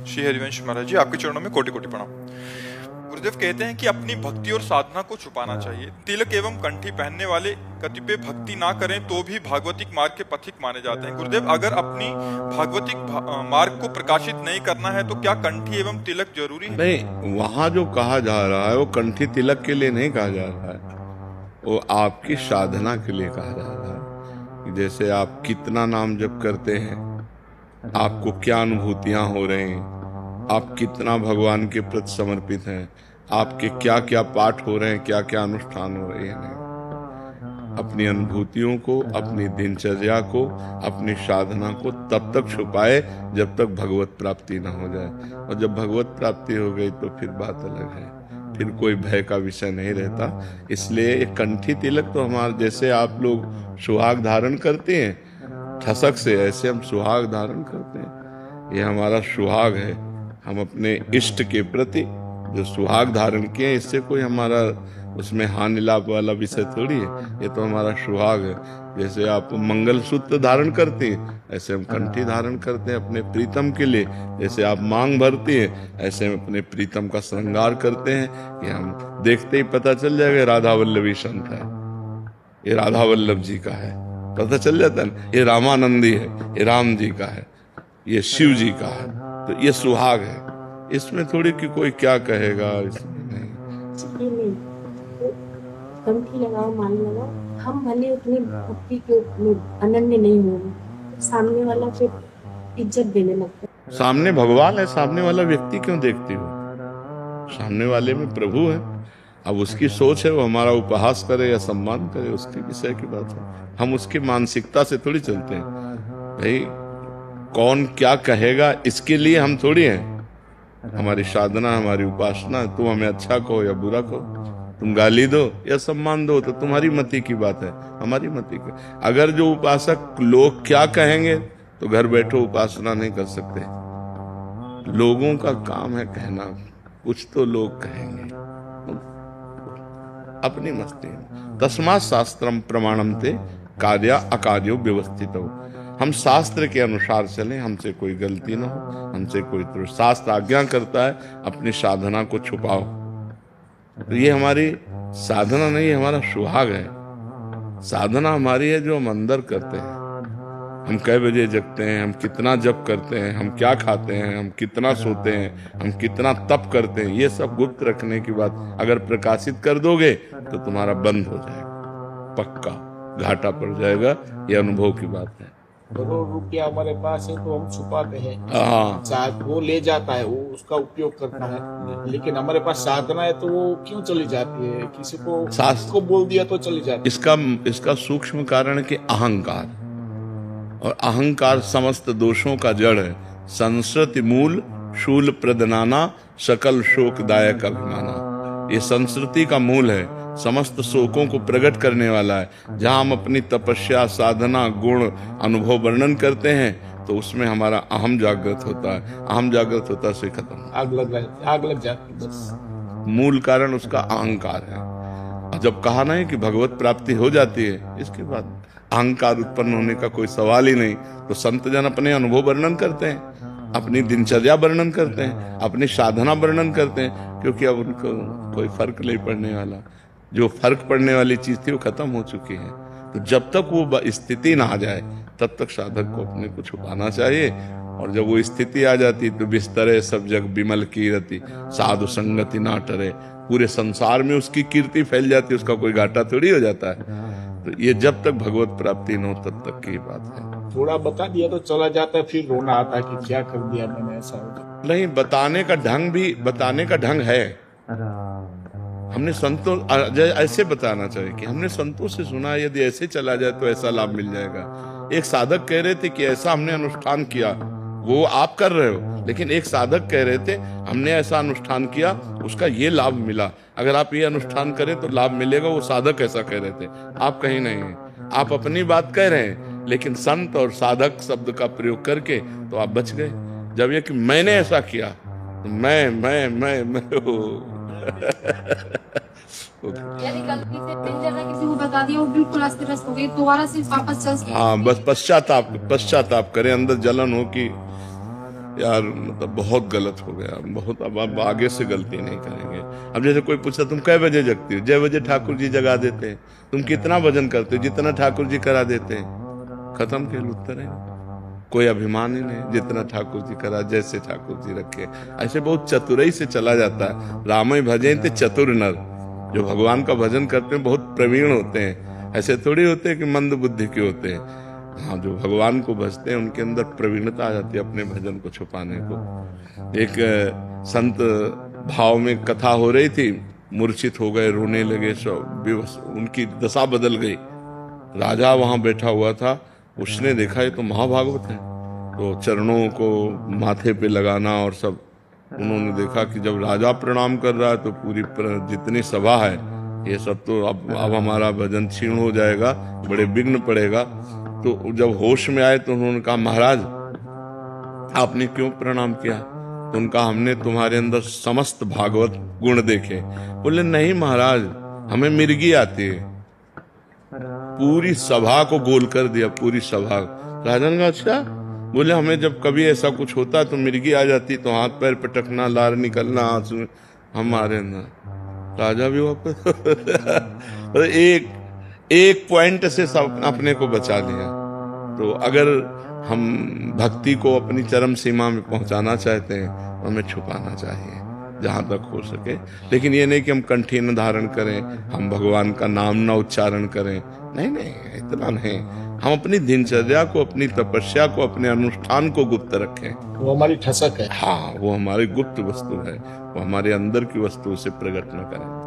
श्री हरिवंश महाराज जी, आपके चरणों में कोटि कोटि प्रणाम। गुरुदेव कहते हैं कि अपनी भक्ति और साधना को छुपाना चाहिए। तिलक एवं कंठी पहनने वाले कतिपय भक्ति ना करें तो भी भागवतिक मार्ग के पथिक माने जाते हैं। गुरुदेव, अगर अपनी भागवतिक मार्ग को प्रकाशित नहीं करना है तो क्या कंठी एवं तिलक जरूरी है? नहीं, वहाँ जो कहा जा रहा है वो कंठी तिलक के लिए नहीं कहा जा रहा है, वो आपकी साधना के लिए कहा जा रहा है। जैसे आप कितना नाम जप करते हैं, आपको क्या अनुभूतियां हो रही हैं, आप कितना भगवान के प्रति समर्पित हैं, आपके क्या क्या पाठ हो रहे हैं, क्या क्या अनुष्ठान हो रहे हैं। अपनी अनुभूतियों को, अपनी दिनचर्या को, अपनी साधना को तब तक छुपाए जब तक भगवत प्राप्ति ना हो जाए। और जब भगवत प्राप्ति हो गई तो फिर बात अलग है, फिर कोई भय का विषय नहीं रहता। इसलिए एक कंठी तिलक तो हमारे जैसे आप लोग सुहाग धारण करते हैं ठसक से, ऐसे हम सुहाग धारण करते हैं। ये हमारा सुहाग है। हम अपने इष्ट के प्रति जो सुहाग धारण किए, इससे कोई हमारा उसमें हानि लाभ वाला विषय थोड़ी है। ये तो हमारा सुहाग है। जैसे आप मंगल सूत्र धारण करते हैं, ऐसे हम कंठी धारण करते हैं अपने प्रीतम के लिए। जैसे आप मांग भरती हैं, ऐसे हम अपने प्रीतम का श्रृंगार करते हैं कि हम देखते ही पता चल जाएगा राधा वल्लभी संत है, ये राधा वल्लभ जी का है, पता चल जाता है। ये रामानंदी है, ये राम जी का है, ये शिव जी का है। तो ये सुहाग है। इसमें थोड़ी कि कोई क्या कहेगा, इसमें नहीं। कंठी लगाओ, मान लगाओ, हम भले उतनी भक्ति के अनन्य नहीं होंगे, सामने वाला फिर इज्जत देने लगता है। सामने भगवान है, सामने वाला व्यक्ति क्यों देखती हो? सामने वाले में प्रभु है। अब उसकी सोच है, वो हमारा उपहास करे या सम्मान करे, उसके विषय की बात है। हम उसकी मानसिकता से थोड़ी चलते हैं। भाई कौन क्या कहेगा इसके लिए हम थोड़ी हैं। हमारी साधना, हमारी उपासना, तुम हमें अच्छा कहो या बुरा कहो, तुम गाली दो या सम्मान दो, तो तुम्हारी मति की बात है, हमारी मति की। अगर जो उपासक लोग क्या कहेंगे तो घर बैठो उपासना नहीं कर सकते। लोगों का काम है कहना, कुछ तो लोग कहेंगे, अपनी मस्ती में। तस्मात् शास्त्रम प्रमाणम ते कार्य अकार्यो व्यवस्थित हो। हम शास्त्र के अनुसार चलें, हमसे कोई गलती ना हो, हमसे कोई त्रुटि। शास्त्र आज्ञा करता है अपनी साधना को छुपाओ, तो ये हमारी साधना नहीं, हमारा सुहाग है। साधना हमारी है जो हम अंदर करते हैं। हम कै बजे जगते हैं, हम कितना जप करते हैं, हम क्या खाते हैं, हम कितना सोते हैं, हम कितना तप करते हैं, ये सब गुप्त रखने की बात अगर प्रकाशित कर दोगे तो तुम्हारा बंद हो जाएगा, पक्का घाटा पड़ जाएगा। ये अनुभव की बात है। करोड़ रुपया हमारे पास है तो हम छुपाते हैं, हाँ, चाहे वो ले जाता है, वो उसका उपयोग करता है। लेकिन हमारे पास साधना है तो वो क्यों चली जाती है? किसी को बोल दिया तो चली जाती है। इसका सूक्ष्म कारण कि अहंकार, और अहंकार समस्त दोषों का जड़ है। संस्कृति मूल शूल प्रदनाना सकल शोकदायक अभिमाना। ये संस्कृति का मूल है, समस्त शोकों को प्रकट करने वाला है। जहां हम अपनी तपस्या, साधना, गुण, अनुभव वर्णन करते हैं तो उसमें हमारा अहम जागृत होता है। अहम जागृत होता से खत्म, आग लग जाती बस। मूल कारण उसका अहंकार है। जब कहा नहीं कि भगवत प्राप्ति हो जाती है, इसके बाद अहंकार उत्पन्न होने का कोई सवाल ही नहीं। तो संत जन अपने अनुभव वर्णन करते हैं, अपनी दिनचर्या वर्णन करते हैं, अपनी साधना वर्णन करते हैं, क्योंकि अब उनको कोई फर्क नहीं पड़ने वाला। जो फर्क पड़ने वाली चीज थी वो खत्म हो चुकी है। तो जब तक वो स्थिति ना आ जाए तब तक साधक को अपने को छुपाना चाहिए। और जब वो स्थिति आ जाती तो बिस्तरे सब जग बिमल कीर्ति, साधु संगति ना टरे। पूरे संसार में उसकी कीर्ति फैल जाती, उसका कोई घाटा थोड़ी हो जाता है। तो ये जब तक भगवत प्राप्ति न हो तब तक की बात है। थोड़ा बता दिया तो चला जाता है, फिर रोना आता है कि क्या कर दिया मैंने, ऐसा नहीं। बताने का ढंग भी, बताने का ढंग है। हमने संतों ऐसे बताना चाहिए कि हमने संतों से सुना, यदि ऐसे चला जाए तो ऐसा लाभ मिल जाएगा। एक साधक कह रहे थे कि ऐसा हमने अनुष्ठान किया, वो आप कर रहे हो, लेकिन एक साधक कह रहे थे हमने ऐसा अनुष्ठान किया, उसका ये लाभ मिला। अगर आप ये अनुष्ठान करें तो लाभ मिलेगा। वो साधक ऐसा कह रहे थे, आप कहीं नहीं है। आप अपनी बात कह रहे हैं, लेकिन संत और साधक शब्द का प्रयोग करके तो आप बच गए। जब ये कि मैंने ऐसा किया तो मैं यदि गलती से दिनचर्या किसी को बता दिया, वो बिल्कुल अस्त व्यस्त हो गई, दोबारा से वापस चल। हाँ, बस पश्चाताप करें, अंदर जलन हो कि यार मतलब बहुत गलत हो गया, बहुत, अब आगे से गलती नहीं करेंगे। अब जैसे कोई पूछा तुम कै बजे जगती हो, 6 बजे ठाकुर जी जगा देते हैं। तुम कितना भजन करते हो, जितना ठाकुर जी करा देते हैं। खत्म खेल, उत्तर है, कोई अभिमान ही नहीं, जितना ठाकुर जी करा, जैसे ठाकुर जी रखे। ऐसे बहुत चतुराई से चला जाता है। रामय भजन ते चतुर नर, जो भगवान का भजन करते हैं बहुत प्रवीण होते हैं। ऐसे थोड़ी होते हैं कि मंद बुद्धि के होते हैं। हाँ, जो भगवान को भजते हैं उनके अंदर प्रवीणता आ जाती है अपने भजन को छुपाने को। एक संत भाव में कथा हो रही थी, मूर्छित हो गए, रोने लगे, सब बेबस, उनकी दशा बदल गई। राजा वहां बैठा हुआ था, उसने देखा ये तो महाभागवत है, तो चरणों को माथे पे लगाना और सब। उन्होंने देखा कि जब राजा प्रणाम कर रहा है तो पूरी जितनी सभा है ये सब तो अब हमारा भजन क्षीण हो जाएगा, बड़े विघ्न पड़ेगा। तो जब होश में आए तो उन्होंने कहा महाराज आपने क्यों प्रणाम किया? तो उनका हमने तुम्हारे अंदर समस्त भागवत गुण देखे। बोले नहीं महाराज, हमें मिर्गी आती है। पूरी सभा को गोल कर दिया, पूरी सभा। राजन का अच्छा? बोले हमें जब कभी ऐसा कुछ होता तो मिर्गी आ जाती, तो हाथ पैर पटकना, लार निकलना आंसू हमारे अंदर। राजा भी वापस एक पॉइंट से सब अपने को बचा लिया। तो अगर हम भक्ति को अपनी चरम सीमा में पहुंचाना चाहते हैं तो हमें छुपाना चाहिए जहां तक हो सके। लेकिन ये नहीं कि हम कंठी न धारण करें, हम भगवान का नाम न उच्चारण करें, नहीं नहीं, इतना नहीं। हम अपनी दिनचर्या को, अपनी तपस्या को, अपने अनुष्ठान को गुप्त रखें। वो हमारी ठसक है। हाँ, वो हमारी गुप्त वस्तु है, वो हमारे अंदर की वस्तु से प्रकट न करें।